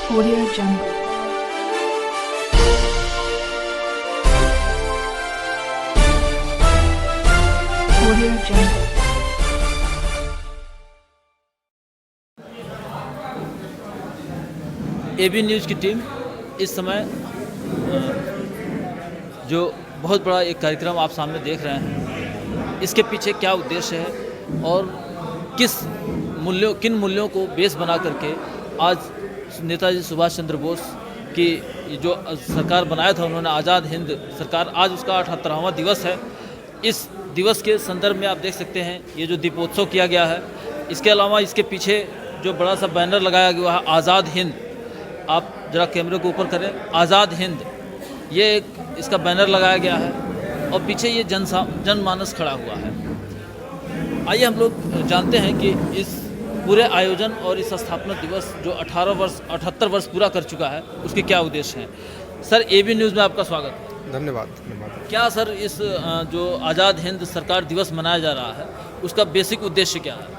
Audio Jungle. Audio Jungle. AB News की team इस समय जो बहुत बड़ा एक कार्यक्रम आप सामने देख रहे हैं, इसके पीछे क्या उद्देश्य है और किन मूल्यों को बेस बना करके आज नेताजी सुभाष चंद्र बोस की जो सरकार बनाया था उन्होंने, आज़ाद हिंद सरकार, आज उसका 78वां दिवस है। इस दिवस के संदर्भ में आप देख सकते हैं ये जो दीपोत्सव किया गया है, इसके अलावा इसके पीछे जो बड़ा सा बैनर लगाया गया है आज़ाद हिंद, आप ज़रा कैमरे को ऊपर करें, आज़ाद हिंद, ये एक इसका बैनर लगाया गया है और पीछे ये जनमानस खड़ा हुआ है। आइए हम लोग जानते हैं कि इस पूरे आयोजन और इस स्थापना दिवस जो 78 वर्ष पूरा कर चुका है, उसके क्या उद्देश्य हैं। सर, एबी न्यूज़ में आपका स्वागत है। धन्यवाद। क्या सर इस जो आज़ाद हिंद सरकार दिवस मनाया जा रहा है, उसका बेसिक उद्देश्य क्या है?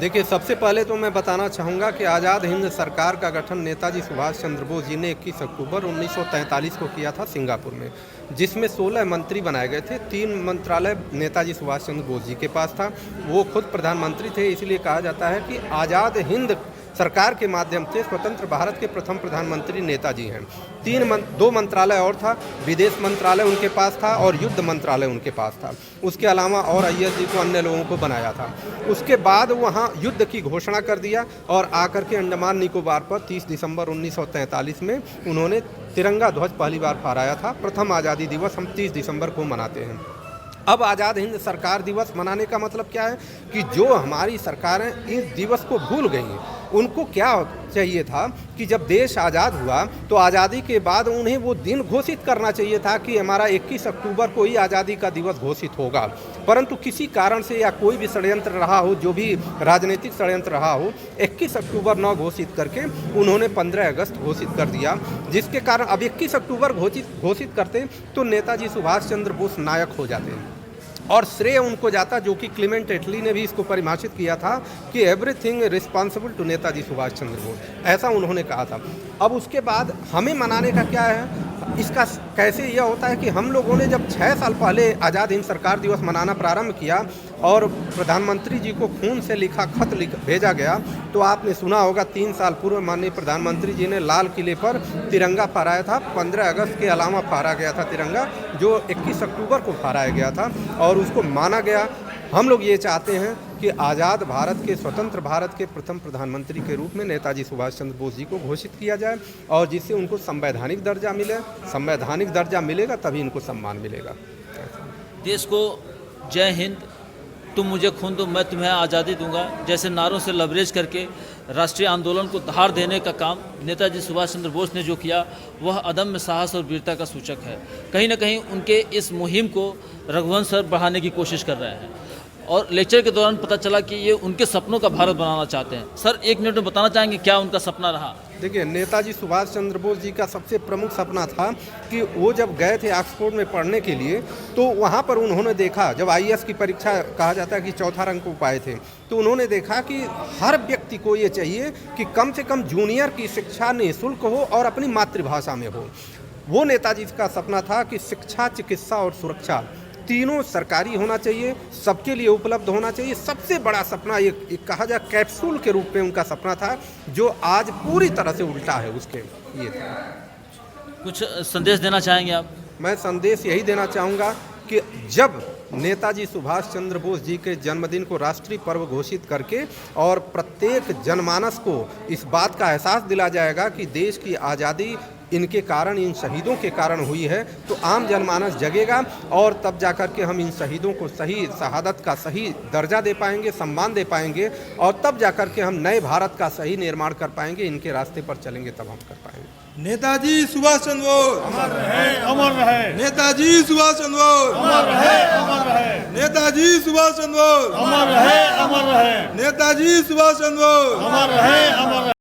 देखिए, सबसे पहले तो मैं बताना चाहूँगा कि आज़ाद हिंद सरकार का गठन नेताजी सुभाष चंद्र बोस जी ने 21 अक्टूबर 1943 को किया था सिंगापुर में, जिसमें 16 मंत्री बनाए गए थे। 3 मंत्रालय नेताजी सुभाष चंद्र बोस जी के पास था, वो खुद प्रधानमंत्री थे। इसलिए कहा जाता है कि आज़ाद हिंद सरकार के माध्यम से स्वतंत्र भारत के प्रथम प्रधानमंत्री नेताजी हैं। 2 मंत्रालय और था, विदेश मंत्रालय उनके पास था और युद्ध मंत्रालय उनके पास था। उसके अलावा और अय्यर जी को, अन्य लोगों को बनाया था। उसके बाद वहाँ युद्ध की घोषणा कर दिया और आकर के अंडमान निकोबार पर 30 दिसंबर 1943 में उन्होंने तिरंगा ध्वज पहली बार फहराया था। प्रथम आज़ादी दिवस हम 30 दिसंबर को मनाते हैं। अब आज़ाद हिंद सरकार दिवस मनाने का मतलब क्या है कि जो हमारी सरकारें इस दिवस को भूल गई हैं, उनको क्या चाहिए था कि जब देश आज़ाद हुआ तो आज़ादी के बाद उन्हें वो दिन घोषित करना चाहिए था कि हमारा 21 अक्टूबर को ही आज़ादी का दिवस घोषित होगा। परंतु किसी कारण से या कोई भी षड्यंत्र रहा हो, जो भी राजनीतिक षड्यंत्र रहा हो, 21 अक्टूबर न घोषित करके उन्होंने 15 अगस्त घोषित कर दिया, जिसके कारण अब 21 अक्टूबर घोषित करते तो नेताजी सुभाष चंद्र बोस नायक हो जाते हैं और श्रेय उनको जाता, जो कि क्लीमेंट एटली ने भी इसको परिभाषित किया था कि everything responsible to Netaji Subhash Chandra Bose, ऐसा उन्होंने कहा था। अब उसके बाद हमें मनाने का क्या है, इसका कैसे यह होता है कि हम लोगों ने जब 6 साल पहले आज़ाद हिंद सरकार दिवस मनाना प्रारंभ किया और प्रधानमंत्री जी को खून से लिखा खत भेजा गया, तो आपने सुना होगा 3 साल पूर्व माननीय प्रधानमंत्री जी ने लाल किले पर तिरंगा फहराया था। 15 अगस्त के अलावा फहरा गया था तिरंगा, जो 21 अक्टूबर को फहराया गया था और उसको माना गया। हम लोग ये चाहते हैं कि आज़ाद भारत के, स्वतंत्र भारत के प्रथम प्रधानमंत्री के रूप में नेताजी सुभाष चंद्र बोस जी को घोषित किया जाए और जिससे उनको संवैधानिक दर्जा मिले। संवैधानिक दर्जा मिलेगा तभी इनको सम्मान मिलेगा। देश को जय हिंद, तुम मुझे खून दो मैं तुम्हें आज़ादी दूंगा जैसे नारों से लबरेज करके राष्ट्रीय आंदोलन को धार देने का काम नेताजी सुभाष चंद्र बोस ने जो किया, वह अदम्य साहस और वीरता का सूचक है। कहीं ना कहीं उनके इस मुहिम को रघुवंश सर बढ़ाने की कोशिश कर रहे हैं और लेक्चर के दौरान पता चला कि ये उनके सपनों का भारत बनाना चाहते हैं। सर, 1 मिनट में बताना चाहेंगे क्या उनका सपना रहा? देखिए, नेताजी सुभाष चंद्र बोस जी का सबसे प्रमुख सपना था कि वो जब गए थे ऑक्सफोर्ड में पढ़ने के लिए, तो वहाँ पर उन्होंने देखा, जब IAS की परीक्षा कहा जाता है कि 4था रंक को पाए थे, तो उन्होंने देखा कि हर व्यक्ति को ये चाहिए कि कम से कम जूनियर की शिक्षा निःशुल्क हो और अपनी मातृभाषा में हो। वो नेताजी का सपना था कि शिक्षा, चिकित्सा और सुरक्षा तीनों सरकारी होना चाहिए, सबके लिए उपलब्ध होना चाहिए। सबसे बड़ा सपना ये कहा जाए कैप्सूल के रूप में उनका सपना था, जो आज पूरी तरह से उल्टा है उसके। ये था। कुछ संदेश देना चाहेंगे आप? मैं संदेश यही देना चाहूँगा कि जब नेताजी सुभाष चंद्र बोस जी के जन्मदिन को राष्ट्रीय पर्व घोषित करके और प्रत्येक जनमानस को इस बात का एहसास दिला जाएगा कि देश की आज़ादी इनके कारण, इन शहीदों के कारण हुई है, तो आम जनमानस जगेगा और तब जाकर के हम इन शहीदों को सही शहादत का सही दर्जा दे पाएंगे, सम्मान दे पाएंगे और तब जाकर के हम नए भारत का सही निर्माण कर पाएंगे। इनके रास्ते पर चलेंगे तब हम कर पाएंगे। नेताजी सुभाष चंद्र बोस अमर रहे, अमर रहे। नेताजी सुभाष चंद्र बोस अमर रहे, अमर रहे। नेताजी सुभाष चंद्र बोस अमर रहे, अमर रहे। नेताजी सुभाष चंद्र बोस अमर रहे, अमर रहे।